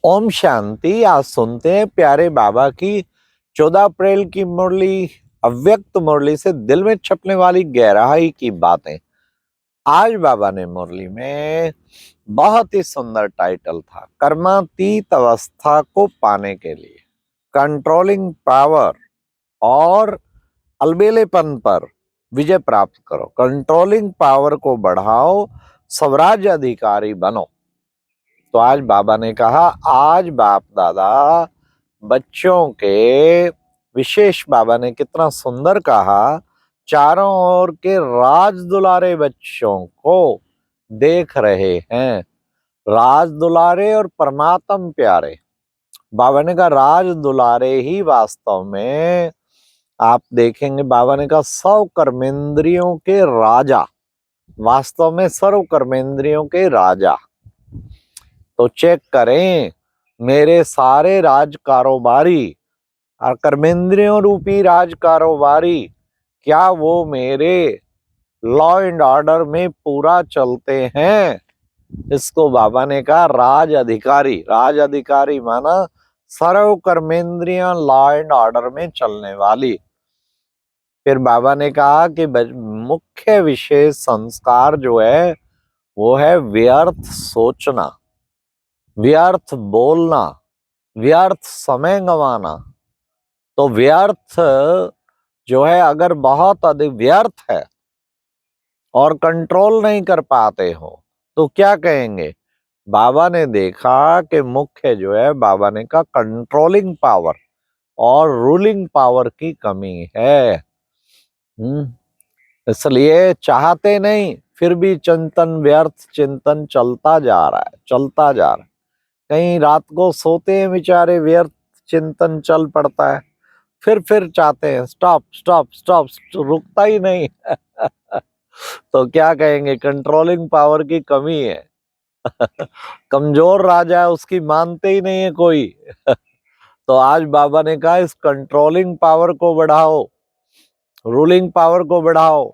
ओम शांति। आज सुनते हैं प्यारे बाबा की 14 अप्रैल की मुरली, अव्यक्त मुरली से दिल में छपने वाली गहराई की बातें। आज बाबा ने मुरली में बहुत ही सुंदर टाइटल था, कर्मातीत अवस्था को पाने के लिए कंट्रोलिंग पावर और अलबेलेपन पर विजय प्राप्त करो। कंट्रोलिंग पावर को बढ़ाओ, स्वराज्य अधिकारी बनो। तो आज बाबा ने कहा, आज बाप दादा बच्चों के विशेष, बाबा ने कितना सुंदर कहा, चारों ओर के राज दुलारे बच्चों को देख रहे हैं। राज दुलारे और परमात्म प्यारे। बाबा ने कहा राज दुलारे ही वास्तव में आप देखेंगे, बाबा ने कहा 100 कर्मेंद्रियों के राजा, वास्तव में सर्व कर्मेंद्रियों के राजा। तो चेक करें, मेरे सारे राज कारोबारी और कर्मेंद्रियों रूपी राज कारोबारी, क्या वो मेरे लॉ एंड ऑर्डर में पूरा चलते हैं? इसको बाबा ने कहा राज अधिकारी। राज अधिकारी माना सर्व कर्मेंद्रियां लॉ एंड ऑर्डर में चलने वाली। फिर बाबा ने कहा कि मुख्य विशेष संस्कार जो है वो है व्यर्थ सोचना, व्यर्थ बोलना, व्यर्थ समय गंवाना। तो व्यर्थ जो है, अगर बहुत अधिक व्यर्थ है और कंट्रोल नहीं कर पाते हो तो क्या कहेंगे? बाबा ने देखा कि मुख्य जो है, बाबा ने कहा कंट्रोलिंग पावर और रूलिंग पावर की कमी है। इसलिए चाहते नहीं, फिर भी चिंतन, व्यर्थ चिंतन चलता जा रहा है, चलता जा रहा है। कहीं रात को सोते हैं बेचारे, व्यर्थ चिंतन चल पड़ता है, फिर चाहते हैं स्टॉप स्टॉप स्टॉप, रुकता ही नहीं। तो क्या कहेंगे? कंट्रोलिंग पावर की कमी है। कमजोर राजा है, उसकी मानते ही नहीं है कोई। तो आज बाबा ने कहा इस कंट्रोलिंग पावर को बढ़ाओ, रूलिंग पावर को बढ़ाओ।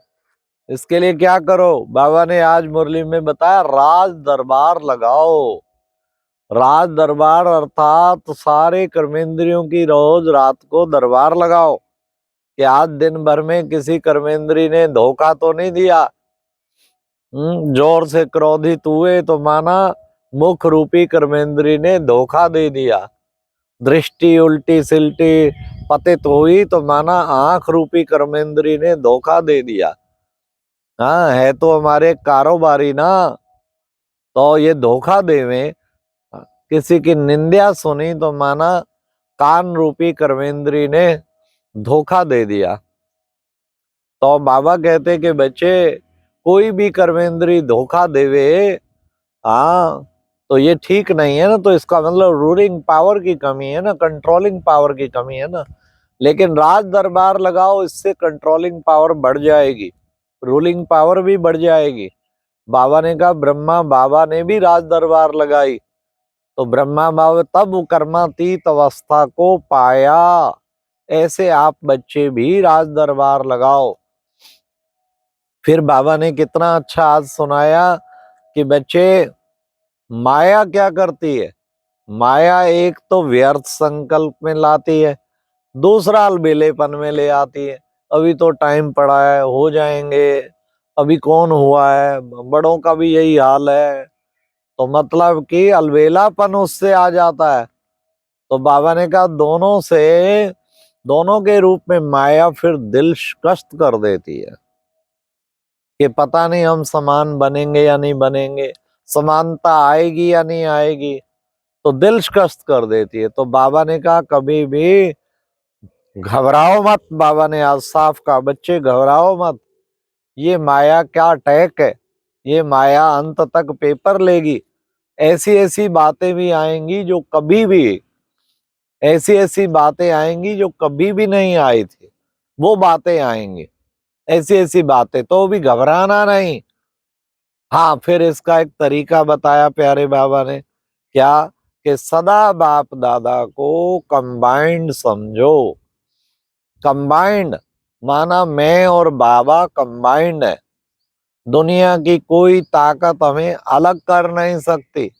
इसके लिए क्या करो? बाबा ने आज मुरली में बताया, राज दरबार लगाओ। राज दरबार अर्थात सारे कर्मेंद्रियों की रोज रात को दरबार लगाओ कि आज दिन भर में किसी कर्मेंद्री ने धोखा तो नहीं दिया। जोर से क्रोधित हुए तो माना मुख रूपी कर्मेंद्री ने धोखा दे दिया। दृष्टि उल्टी सिल्टी पतित हुई तो माना आंख रूपी कर्मेंद्री ने धोखा दे दिया। हाँ, है तो हमारे कारोबारी ना, तो ये धोखा देवे। किसी की निंदा सुनी तो माना कान रूपी कर्मेंद्री ने धोखा दे दिया। तो बाबा कहते कि बच्चे, कोई भी कर्मेंद्री धोखा देवे, हाँ, तो ये ठीक नहीं है ना। तो इसका मतलब रूलिंग पावर की कमी है ना, कंट्रोलिंग पावर की कमी है ना। लेकिन राज दरबार लगाओ, इससे कंट्रोलिंग पावर बढ़ जाएगी, रूलिंग पावर भी बढ़ जाएगी। बाबा ने कहा ब्रह्मा बाबा ने भी राज दरबार लगाई, तो ब्रह्मा बाबा तब कर्मातीत अवस्था को पाया। ऐसे आप बच्चे भी राज दरबार लगाओ। फिर बाबा ने कितना अच्छा आज सुनाया कि बच्चे, माया क्या करती है? माया एक तो व्यर्थ संकल्प में लाती है, दूसरा अलबेलेपन में ले आती है। अभी तो टाइम पड़ा है, हो जाएंगे, अभी कौन हुआ है, बड़ों का भी यही हाल है। तो मतलब कि अलबेलापन उससे आ जाता है। तो बाबा ने कहा दोनों से, दोनों के रूप में माया फिर दिल कष्ट कर देती है कि पता नहीं हम समान बनेंगे या नहीं बनेंगे, समानता आएगी या नहीं आएगी, तो दिल कष्ट कर देती है। तो बाबा ने कहा कभी भी घबराओ मत। बाबा ने आज साफ कहा, बच्चे घबराओ मत, ये माया क्या टैक है, ये माया अंत तक पेपर लेगी। ऐसी ऐसी बातें भी आएंगी जो कभी भी, ऐसी ऐसी बातें आएंगी जो कभी भी नहीं आई थी, वो बातें आएंगी, ऐसी ऐसी बातें। तो भी घबराना नहीं। हाँ, फिर इसका एक तरीका बताया प्यारे बाबा ने, क्या? कि सदा बाप दादा को कंबाइंड समझो। कंबाइंड माना मैं और बाबा कंबाइंड है। दुनिया की कोई ताकत हमें अलग कर नहीं सकती।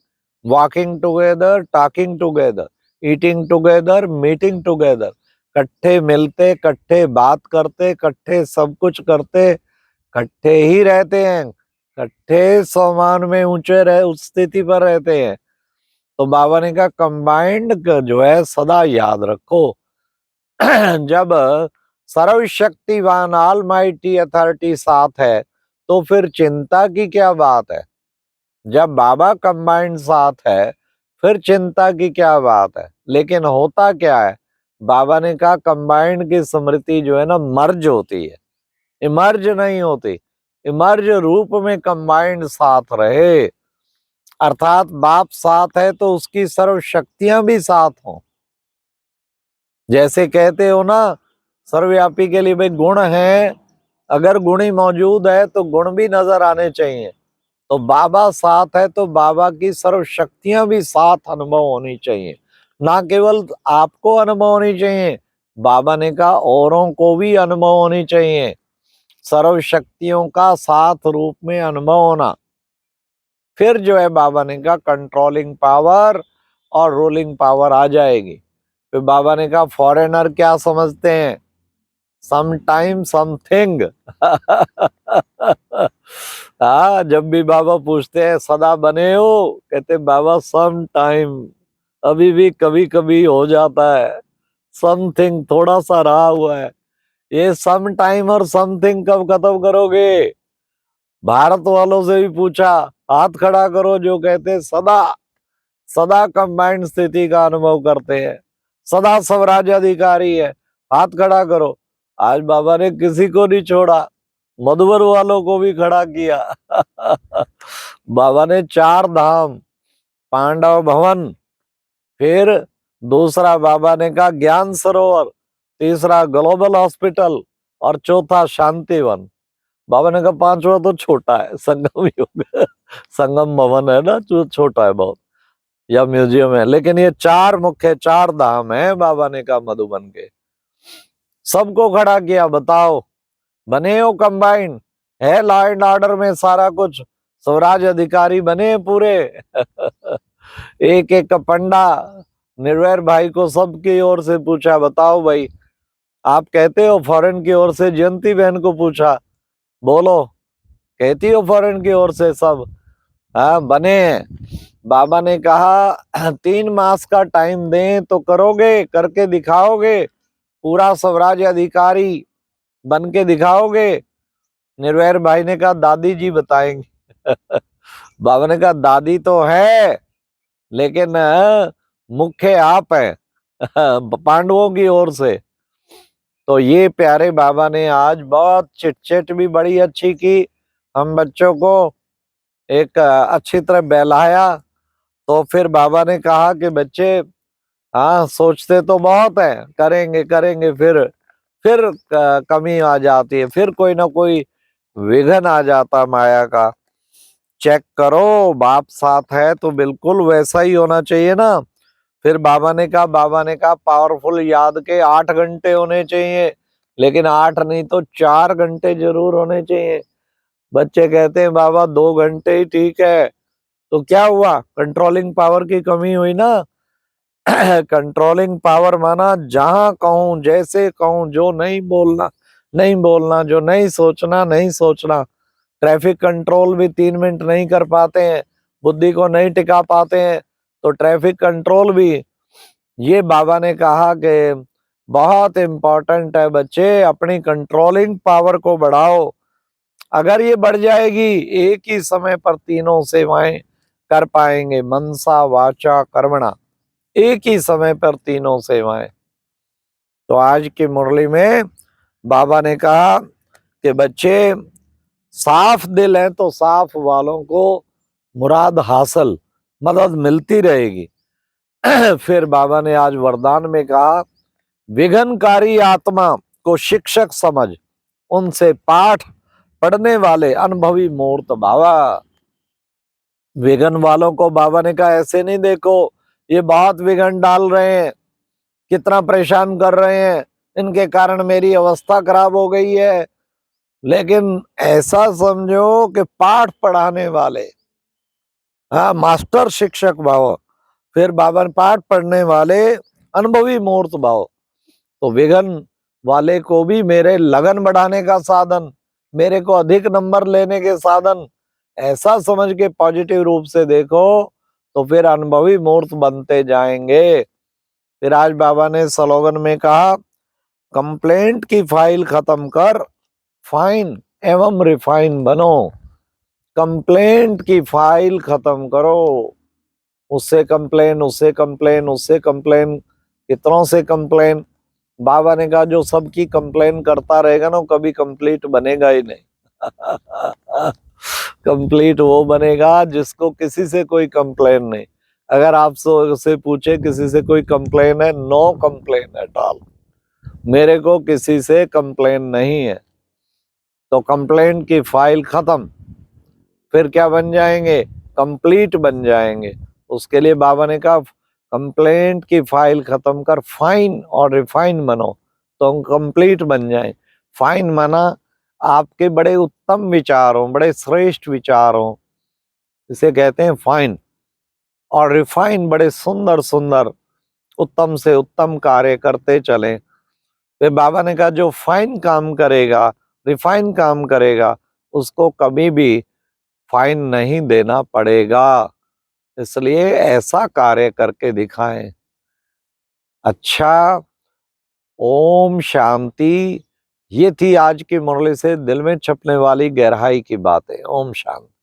Walking together, talking together, eating together, meeting together, इकट्ठे मिलते, इकट्ठे बात करते, इकट्ठे सब कुछ करते, इकट्ठे ही रहते हैं, इकट्ठे सम्मान में ऊंचे रह उस स्थिति पर रहते हैं। तो बाबा ने कहा कंबाइंड जो है सदा याद रखो। जब सर्वशक्तिवान ऑलमाइटी अथॉरिटी साथ है तो फिर चिंता की क्या बात है। जब बाबा कंबाइंड साथ है फिर चिंता की क्या बात है। लेकिन होता क्या है, बाबा ने कहा कंबाइंड की स्मृति जो है ना मर्ज होती है, इमर्ज नहीं होती। इमर्ज रूप में कंबाइंड साथ रहे, अर्थात बाप साथ है तो उसकी सर्व शक्तियां भी साथ हों। जैसे कहते हो ना सर्वव्यापी के लिए भाई गुण है, अगर गुण ही मौजूद है तो गुण भी नजर आने चाहिए। तो बाबा साथ है तो बाबा की सर्व शक्तियां भी साथ अनुभव होनी चाहिए, ना केवल आपको अनुभव होनी चाहिए, बाबा ने कहा औरों को भी अनुभव होनी चाहिए। सर्व शक्तियों का साथ रूप में अनुभव होना। फिर जो है बाबा ने कहा कंट्रोलिंग पावर और रूलिंग पावर आ जाएगी। फिर बाबा ने कहा फॉरेनर क्या समझते हैं, सम टाइम समथिंग। हाँ, जब भी बाबा पूछते हैं सदा बने हो, कहते बाबा सम टाइम, अभी भी कभी कभी हो जाता है, समथिंग थोड़ा सा रहा हुआ है। ये सम टाइम और समथिंग कब खत्म करोगे। भारत वालों से भी पूछा, हाथ खड़ा करो जो कहते सदा सदा कंबाइंड स्थिति का अनुभव करते हैं, सदा स्वराज अधिकारी है, हाथ खड़ा करो। आज बाबा ने किसी को नहीं छोड़ा, मधुबर वालों को भी खड़ा किया। बाबा ने 4 धाम, पांडव भवन, फिर दूसरा बाबा ने कहा ज्ञान सरोवर, तीसरा ग्लोबल हॉस्पिटल और चौथा शांतिवन। बाबा ने कहा 5वां तो छोटा है, संगम योग संगम भवन है ना जो छोटा है बहुत, या म्यूजियम है। लेकिन ये 4 मुख्य 4 धाम है बाबा ने कहा मधुबन के। सबको खड़ा किया, बताओ बने हो कंबाइंड, है लॉ एंड ऑर्डर में सारा कुछ, स्वराज अधिकारी बने पूरे। एक एक पंडा निर्वैर भाई को सबकी ओर से पूछा, बताओ भाई आप कहते हो फॉरेन की ओर से, जयंती बहन को पूछा, बोलो कहती हो फॉरेन की ओर से सब, हाँ बने हैं। बाबा ने कहा 3 मास का टाइम दें तो करोगे, करके दिखाओगे, पूरा स्वराज अधिकारी बन के दिखाओगे। निर्वैर भाई ने कहा दादी जी बताएंगे। बाबा ने कहा दादी तो है लेकिन मुख्य आप है पांडवों की ओर से। तो ये प्यारे बाबा ने आज बहुत चिट भी बड़ी अच्छी की, हम बच्चों को एक अच्छी तरह बहलाया। तो फिर बाबा ने कहा कि बच्चे हाँ सोचते तो बहुत है, करेंगे करेंगे, फिर कमी आ जाती है, फिर कोई ना कोई विघन आ जाता माया का। चेक करो बाप साथ है तो बिल्कुल वैसा ही होना चाहिए ना। फिर बाबा ने कहा पावरफुल याद के 8 घंटे होने चाहिए, लेकिन 8 नहीं तो 4 घंटे जरूर होने चाहिए। बच्चे कहते हैं बाबा 2 घंटे ही ठीक है, तो क्या हुआ, कंट्रोलिंग पावर की कमी हुई ना। कंट्रोलिंग पावर माना जहां कहूं जैसे कहूं, जो नहीं बोलना नहीं बोलना, जो नहीं सोचना नहीं सोचना। ट्रैफिक कंट्रोल भी 3 मिनट नहीं कर पाते हैं, बुद्धि को नहीं टिका पाते हैं, तो ट्रैफिक कंट्रोल भी। ये बाबा ने कहा कि बहुत इंपॉर्टेंट है बच्चे, अपनी कंट्रोलिंग पावर को बढ़ाओ। अगर ये बढ़ जाएगी एक ही समय पर तीनों सेवाएं कर पाएंगे, मनसा वाचा कर्मणा, एक ही समय पर तीनों सेवाएं। तो आज की मुरली में बाबा ने कहा कि बच्चे साफ दिल है तो साफ वालों को मुराद हासिल, मदद मिलती रहेगी। फिर बाबा ने आज वरदान में कहा विघ्नकारी आत्मा को शिक्षक समझ, उनसे पाठ पढ़ने वाले अनुभवी मूर्त बाबा। विघ्न वालों को बाबा ने कहा ऐसे नहीं देखो, ये बहुत विघ्न डाल रहे हैं, कितना परेशान कर रहे हैं, इनके कारण मेरी अवस्था खराब हो गई है। लेकिन ऐसा समझो कि पाठ पढ़ाने वाले, हाँ, मास्टर शिक्षक भाव। फिर बाबा ने पाठ पढ़ने वाले अनुभवी मूर्त भाव। तो विघन वाले को भी मेरे लगन बढ़ाने का साधन, मेरे को अधिक नंबर लेने के साधन, ऐसा समझ के पॉजिटिव रूप से देखो, तो फिर अनुभवी मूर्त बनते जाएंगे। फिर आज बाबा ने स्लोगन में कहा, कंप्लेंट की फाइल खत्म कर, फाइन एवं रिफाइन बनो। कंप्लेंट की फाइल खत्म करो, उससे कंप्लेन, उससे कंप्लेन, उससे कंप्लेन, कितनों से कंप्लेन। बाबा ने कहा जो सबकी कंप्लेन करता रहेगा ना, कभी कंप्लीट बनेगा ही नहीं। कंप्लीट वो बनेगा जिसको किसी से कोई कंप्लेन नहीं। अगर आप से पूछे किसी से कोई कंप्लेन है, नो कंप्लेन एट ऑल, मेरे को किसी से कंप्लेन नहीं है। तो कंप्लेन की फाइल खत्म, फिर क्या बन जाएंगे, कंप्लीट बन जाएंगे। उसके लिए बाबा ने कहा कंप्लेंट की फाइल खत्म कर, फाइन और रिफाइन बनो, तो हम कंप्लीट बन जाएं। फाइन माना आपके बड़े उत्तम विचार हो, बड़े श्रेष्ठ विचार हो, इसे कहते हैं फाइन। और रिफाइन बड़े सुंदर सुंदर उत्तम से उत्तम कार्य करते चलें। फिर बाबा ने कहा जो फाइन काम करेगा, रिफाइन काम करेगा, उसको कभी भी फाइन नहीं देना पड़ेगा। इसलिए ऐसा कार्य करके दिखाएं। अच्छा, ओम शांति। ये थी आज की मुरली से दिल में छपने वाली गहराई की बातें। ओम शांति।